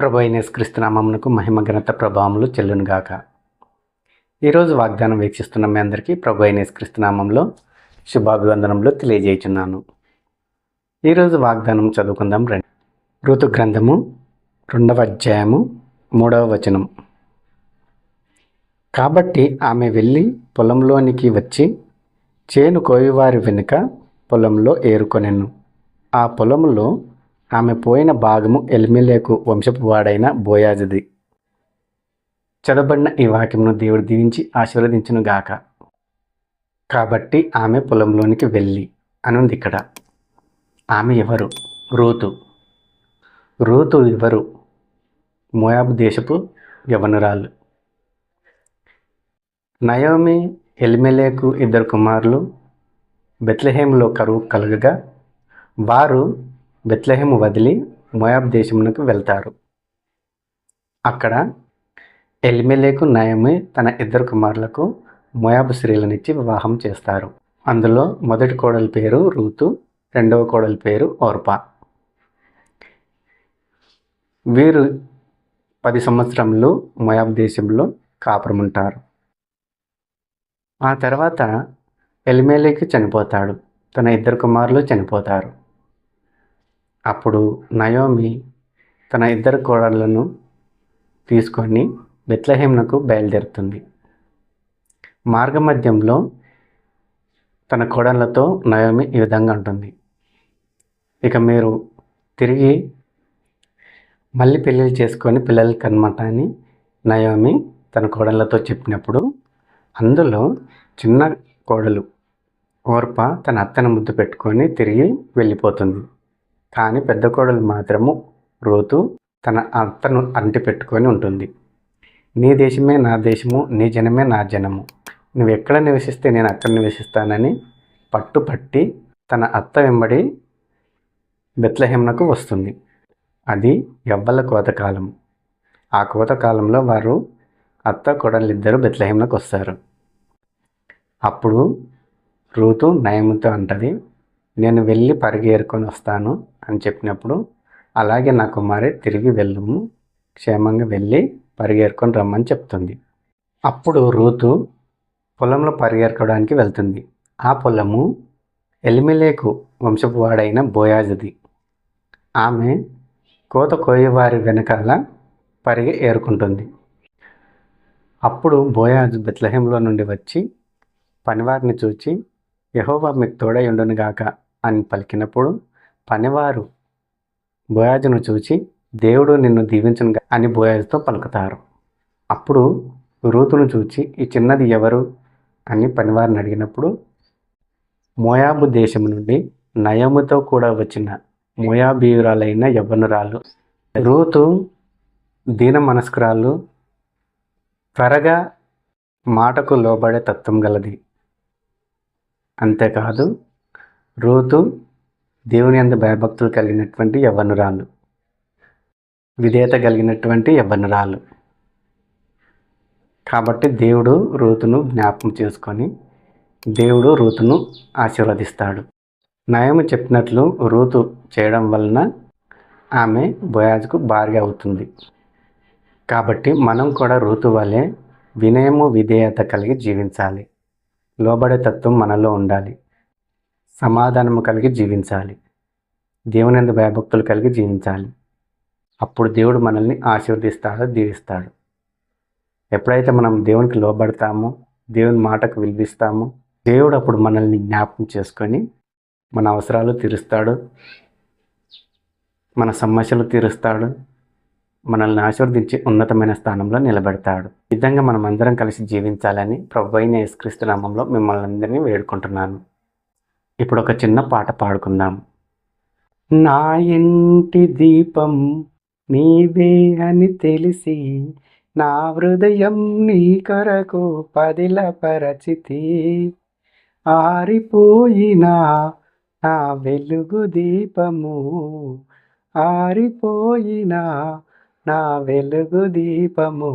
ప్రభు అయిన యేసుక్రీస్తు నామమునకు మహిమ ఘనత ప్రభావములు చెల్లునుగాక. ఈరోజు వాగ్దానం వీక్షిస్తున్న మీ అందరికీ ప్రభు అయిన యేసుక్రీస్తు నామంలో శుభాభివందనములు తెలియజేయుచున్నాను. ఈరోజు వాగ్దానం చదువుకుందాం రండి. ఋతు గ్రంథము 2వ అధ్యాయము 3వ వచనం. కాబట్టి ఆమె వెళ్ళి పొలంలోనికి వచ్చి చేను కోయువారి వెనుక పొలంలో ఏరుకొనెను. ఆ పొలములో ఆమె పోయిన భాగము ఎలిమెలెకు వంశపు వాడైన బోయాజుది. చదవబడిన ఈ వాక్యమును దేవుడు దీవించి ఆశీర్వదించునుగాక. కాబట్టి ఆమె పొలంలోనికి వెళ్ళి అనుంది ఇక్కడ. ఆమె ఎవరు? రూతు. రూతు ఎవరు? మోయాబు దేశపు యవనురాలు. నయోమి ఎలిమెలెకు 2 కుమారులు. బెత్లెహేములో కరువు కలుగగా వారు బెత్లెహేము వదిలి మోయాబు దేశమునకు వెళ్తారు. అక్కడ ఎలిమెలెకు నయోమి తన 2 కుమారులకు మోయాబు స్త్రీలనిచ్చి వివాహం చేస్తారు. అందులో మొదటి కోడలి పేరు రూతు, రెండవ కోడలి పేరు ఓర్పా. వీరు 10 సంవత్సరములు మోయాబు దేశంలో కాపురం ఉంటారు. ఆ తర్వాత ఎలిమెలెకు చనిపోతాడు. తన 2 కుమారులు చనిపోతారు. అప్పుడు నయోమి తన 2 కోడళ్లను తీసుకొని బెత్లెహేమునకు బయలుదేరుతుంది. మార్గమధ్యంలో తన కోడళ్లతో నయోమి ఈ విధంగా ఉంటుంది. ఇక మీరు తిరిగి మళ్ళీ పెళ్ళిళ్ళు చేసుకొని పిల్లలు కనమాట అని నయోమి తన కోడళ్లతో చెప్పినప్పుడు అందులో చిన్న కోడలు ఓర్పా తన అత్తను ముద్దు పెట్టుకొని తిరిగి వెళ్ళిపోతుంది. కానీ పెద్ద కోడలు మాత్రము రూతు తన అత్తను అంటి పెట్టుకొని ఉంటుంది. నీ దేశమే నా దేశము, నీ జనమే నా జనము, నువ్వు ఎక్కడ నివసిస్తే నేను అక్కడ నివసిస్తానని పట్టుపట్టి తన అత్త వెంబడి బెత్లెహేమునకు వస్తుంది. అది యవ్వల కోతకాలం. ఆ కోతకాలంలో వారు అత్త కోడలిద్దరూ బెత్లెహేమునకు వస్తారు. అప్పుడు రూతు నయోమితో అంటది, నేను వెళ్ళి పరిగెరుకొని వస్తాను అని చెప్పినప్పుడు, అలాగే నా కుమారి తిరిగి వెళ్ళము, క్షేమంగా వెళ్ళి పరిగెరుకొని రమ్మని చెప్తుంది. అప్పుడు రూతు పొలంలో పరిగెరుకోవడానికి వెళ్తుంది. ఆ పొలము ఎలిమెలెకు వంశపు వాడైన బోయాజుది. ఆమె కోత కోయేవారి వెనకాల పరిగె ఏరుకుంటుంది. అప్పుడు బోయాజు బెత్లెహేములో నుండి వచ్చి పనివారిని చూచి, యెహోవా మీకు తోడై ఉండునుగాక అని పలికినప్పుడు పనివారు బోయాజును చూచి, దేవుడు నిన్ను దీవించునుగా అని బోయాజుతో పలుకుతారు. అప్పుడు రూతును చూచి, ఈ చిన్నది ఎవరు అని పనివారిని అడిగినప్పుడు, మోయాబు దేశం నుండి నయోమితో కూడా వచ్చిన మోయాబీయురాలైన యవ్వనురాలు. రూతు దీన మనస్కురాలు, త్వరగా మాటకు లోబడే తత్వం గలది. అంతేకాదు రూతు దేవుని యందు భయభక్తులు కలిగినటువంటి యవ్వనురాలు, విధేయత కలిగినటువంటి యవ్వనురాలు. కాబట్టి దేవుడు రూతును జ్ఞాపకం చేసుకొని దేవుడు రూతును ఆశీర్వదిస్తాడు. నయోమి చెప్పినట్లు రూతు చేయడం వలన ఆమె బోయాజుకు భార్య అవుతుంది. కాబట్టి మనం కూడా రూతు వలె వినయము విధేయత కలిగి జీవించాలి. లోబడే తత్వం మనలో ఉండాలి. సమాధానము కలిగి జీవించాలి. దేవుని యందు భయభక్తులు కలిగి జీవించాలి. అప్పుడు దేవుడు మనల్ని ఆశీర్వదిస్తాడు, దీవిస్తాడు. ఎప్పుడైతే మనం దేవునికి లోబడతామో, దేవుని మాటకు విలువిస్తామో, దేవుడు అప్పుడు మనల్ని జ్ఞాపకం చేసుకొని మన అవసరాలు తీరుస్తాడు, మన సమస్యలు తీరుస్తాడు, మనల్ని ఆశీర్వదించి ఉన్నతమైన స్థానంలో నిలబెడతాడు. ఈ విధంగా మనం అందరం కలిసి జీవించాలని ప్రభువైన యేసుక్రీస్తు నామంలో మిమ్మల్ని అందరినీ వేడుకుంటున్నాను. ఇప్పుడు ఒక చిన్న పాట పాడుకుందాం. నా ఇంటి దీపం నీవే అని తెలిసి, నా హృదయం నీ కొరకు పదిలపరచితి, ఆరిపోయినా నా వెలుగు దీపము, ఆరిపోయినా నా వెలుగు దీపము,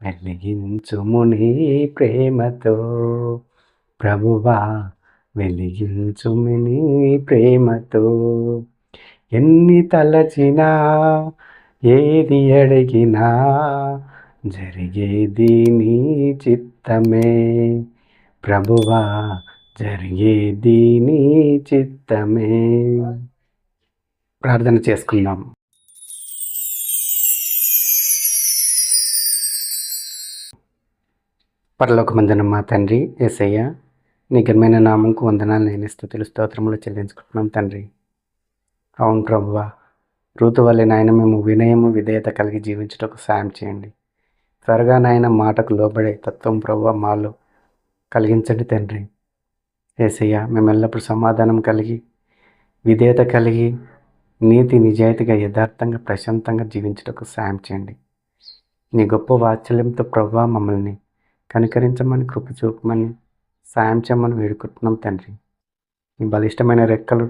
వెలిగించుము నీ ప్రేమతో ప్రభువా, వెలిగించుము నీ ప్రేమతో. ఎన్ని తలచినా ఏది అడిగినా జరిగేది నీ చిత్తమే ప్రభువా, జరిగేది నీ చిత్తమే. ప్రార్థన చేసుకుందాం. పరలోకమందున మా తండ్రి యేసయ్య, నీ ఘనమైన నామంకు వందనాలు నేను స్తుతులు స్తోత్రములు చెల్లించుకుంటున్నాం తండ్రి. అవును ప్రభువా, రూతు వల్లే నాయన మేము వినయము విధేయత కలిగి జీవించుటకు సాయం చేయండి. త్వరగా నాయన మాటకు లోబడే తత్వం ప్రభువా మాలో కలిగించండి తండ్రి. యేసయ్య, మేము ఎల్లప్పుడూ సమాధానం కలిగి విధేయత కలిగి నీతి నిజాయితీగా యథార్థంగా ప్రశాంతంగా జీవించుటకు సాయం చేయండి. నీ గొప్ప వాత్సల్యంతో ప్రభువా మమ్మల్ని కనికరించమని, కృప చూపమని, సాయం చేయమని వేడుకుంటున్నాం తండ్రి. నీ బలిష్టమైన రెక్కలు,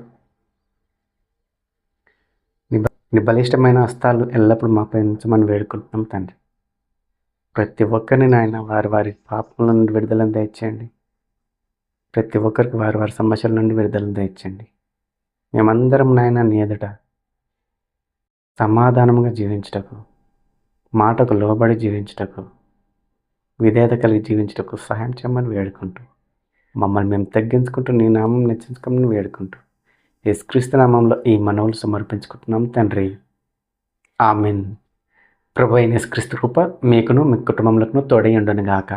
నీ బలిష్టమైన హస్తాలు ఎల్లప్పుడూ మాపై ఉంచమని వేడుకుంటున్నాం తండ్రి. ప్రతి ఒక్కరిని నాయన వారి వారి పాపముల నుండి విడుదలను దయచేయండి. ప్రతి ఒక్కరికి వారి వారి సమస్యల నుండి విడుదలను దయచేయండి. మేమందరం నాయన నీ ఎదుట సమాధానముగా జీవించుటకు, మాటకు లోబడి జీవించుటకు, విధేయత కలిగి జీవించుటకు సహాయం చేయమని వేడుకుంటూ, మమ్మల్ని మేము తగ్గించుకుంటూ నీ నామం నచ్చించుకోమని వేడుకుంటూ, యేసుక్రీస్తు నామంలో ఈ మనవులు సమర్పించుకుంటున్నాం తండ్రి. ఆమెన్. ప్రభు అయిన యేసుక్రీస్తు కృప మీకును మీ కుటుంబములకును తోడై ఉండును గాక.